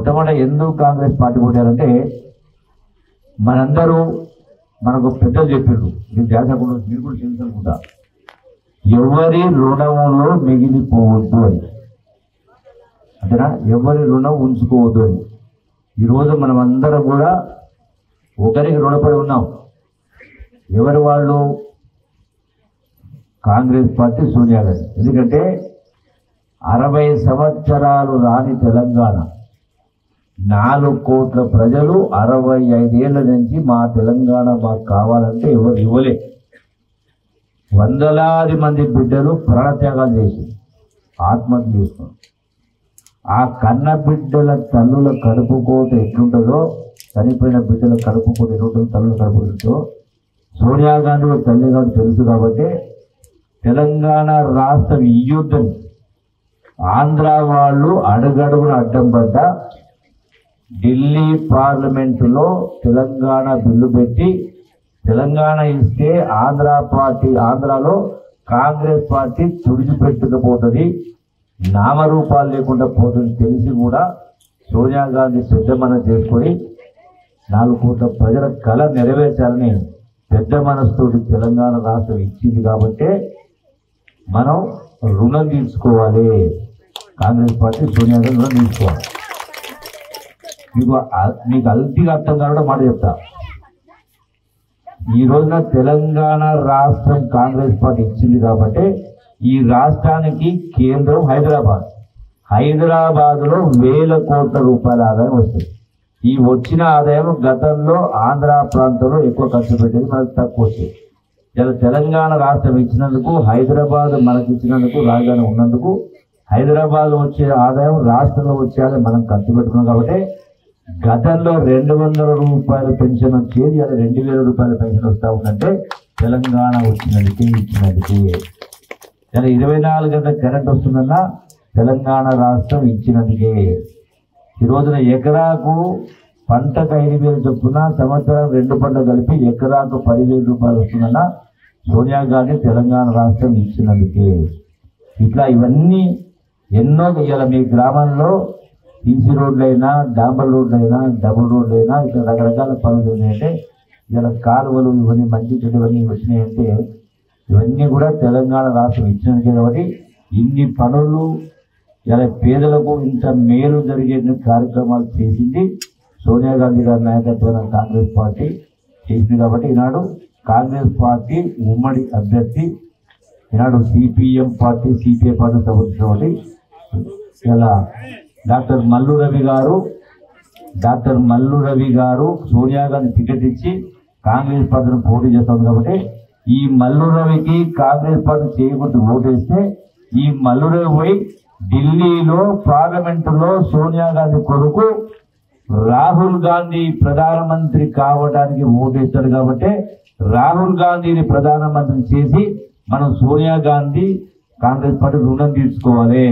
మొట్టమొదట ఎందుకు కాంగ్రెస్ పార్టీ కొట్టారంటే మనందరూ మనకు పెద్దలు చెప్పారు, మీరు జాతకుండా మీరు కూడా తెలుసుకుంటా, ఎవరి రుణంలో మిగిలిపోవద్దు అని. అంతేనా? ఎవరి రుణం ఉంచుకోవద్దు అని. ఈరోజు మనం అందరం కూడా ఒకరికి రుణపడి ఉన్నాం. ఎవరి వాళ్ళు? కాంగ్రెస్ పార్టీ, సోనియా గాంధీ. ఎందుకంటే 60 సంవత్సరాలు రాని తెలంగాణ, 4 కోట్ల ప్రజలు 65 ఏళ్ల నుంచి మా తెలంగాణ మాకు కావాలంటే ఎవరు ఇవ్వలే. వందలాది మంది బిడ్డలు ప్రాణత్యాగాలు చేసి ఆత్మహత్య చేసుకున్నారు. ఆ కన్న బిడ్డల తల్లుల కడుపుకోత ఎట్లుంటుందో, చనిపోయిన బిడ్డల కడుపుకోత ఎట్లుంటుందో, తల్లుల కడుపుకుంటుందో సోనియా గాంధీ తల్లి గారు తెలుసు. కాబట్టి తెలంగాణ రాష్ట్రం ఇయ్యొద్దని ఆంధ్ర వాళ్ళు అడుగడుగున అడ్డం పడ్డ ఢిల్లీ పార్లమెంటులో తెలంగాణ బిల్లు పెట్టి తెలంగాణ ఇస్తే ఆంధ్రాలో కాంగ్రెస్ పార్టీ తుడిచిపెట్టుకుపోతుంది, నామరూపాలు లేకుండా పోతుంది తెలిసి కూడా సోనియా గాంధీ పెద్ద మనసు చేసుకొని 4 కోట్ల ప్రజల కళ నెరవేర్చాలని పెద్ద మనసుతోటి తెలంగాణ రాష్ట్రం ఇచ్చింది. కాబట్టి మనం రుణం తీర్చుకోవాలి. కాంగ్రెస్ పార్టీ, సోనియా గాంధీ రుణం తీర్చుకోవాలి. మీకు అల్టిగా అర్థం కావడం మాట చెప్తా. ఈ రోజున తెలంగాణ రాష్ట్రం కాంగ్రెస్ పార్టీ ఇచ్చింది కాబట్టి ఈ రాష్ట్రానికి కేంద్రం హైదరాబాద్లో 1000 కోట్ల రూపాయల ఆదాయం వస్తుంది. ఈ వచ్చిన ఆదాయం గతంలో ఆంధ్ర ప్రాంతంలో ఎక్కువ ఖర్చు పెట్టేది, మనకు తక్కువ వచ్చేది. ఇలా తెలంగాణ రాష్ట్రం ఇచ్చినందుకు, హైదరాబాద్ మనకి ఇచ్చినందుకు, రాజధాని ఉన్నందుకు హైదరాబాద్ వచ్చే ఆదాయం రాష్ట్రంలో వచ్చే ఆదాయం మనం ఖర్చు పెట్టుకున్నాం. కాబట్టి గతంలో 200 రూపాయల పెన్షన్ వచ్చేది, అది 2000 రూపాయల పెన్షన్ వస్తూ ఉందంటే తెలంగాణ ఇచ్చినందుకే. ఇలా 24 గంటల కరెంట్ వస్తుందన్నా తెలంగాణ రాష్ట్రం ఇచ్చినందుకే. ఈ రోజున ఎకరాకు పంటకు 5,000 చొప్పున సంవత్సరం 2 పంటలు కలిపి ఎకరాకు 10,000 రూపాయలు వస్తుందన్నా సోనియా గాంధీ తెలంగాణ రాష్ట్రం ఇచ్చినందుకే. ఇట్లా ఇవన్నీ ఎన్నో. ఇలా మీ గ్రామంలో ఈసీ రోడ్లైనా, డాంబర్ రోడ్లైనా, డబుల్ రోడ్లైనా ఇట్లా రకరకాల పనులు ఉన్నాయంటే, ఇలా కాలువలు ఇవన్నీ మంచి చెడువన్నీ వచ్చినాయంటే ఇవన్నీ కూడా తెలంగాణ రాష్ట్రం ఇచ్చినందుకే. కాబట్టి ఇన్ని పనులు ఇలా పేదలకు ఇంత మేలు జరిగే కార్యక్రమాలు చేసింది సోనియా గాంధీ గారి నాయకత్వంలో కాంగ్రెస్ పార్టీ చేసింది. కాబట్టి ఈనాడు కాంగ్రెస్ పార్టీ ఉమ్మడి అభ్యర్థి, ఈనాడు సిపిఎం పార్టీ, సిపిఐ పార్టీ సంబంధించినటువంటి ఇలా డాక్టర్ మల్లు రవి గారు సోనియా గాంధీ టికెట్ ఇచ్చి కాంగ్రెస్ పార్టీని పోటీ చేస్తుంది. కాబట్టి ఈ మల్లు రవికి కాంగ్రెస్ పార్టీ చేయకుండా ఓటేస్తే ఈ మల్లు రవి పోయి ఢిల్లీలో పార్లమెంటులో సోనియా గాంధీ కొడుకు రాహుల్ గాంధీ ప్రధానమంత్రి కావడానికి ఓటేస్తాడు. కాబట్టి రాహుల్ గాంధీని ప్రధానమంత్రి చేసి మనం సోనియా గాంధీ కాంగ్రెస్ పార్టీ రుణం తీర్చుకోవాలి.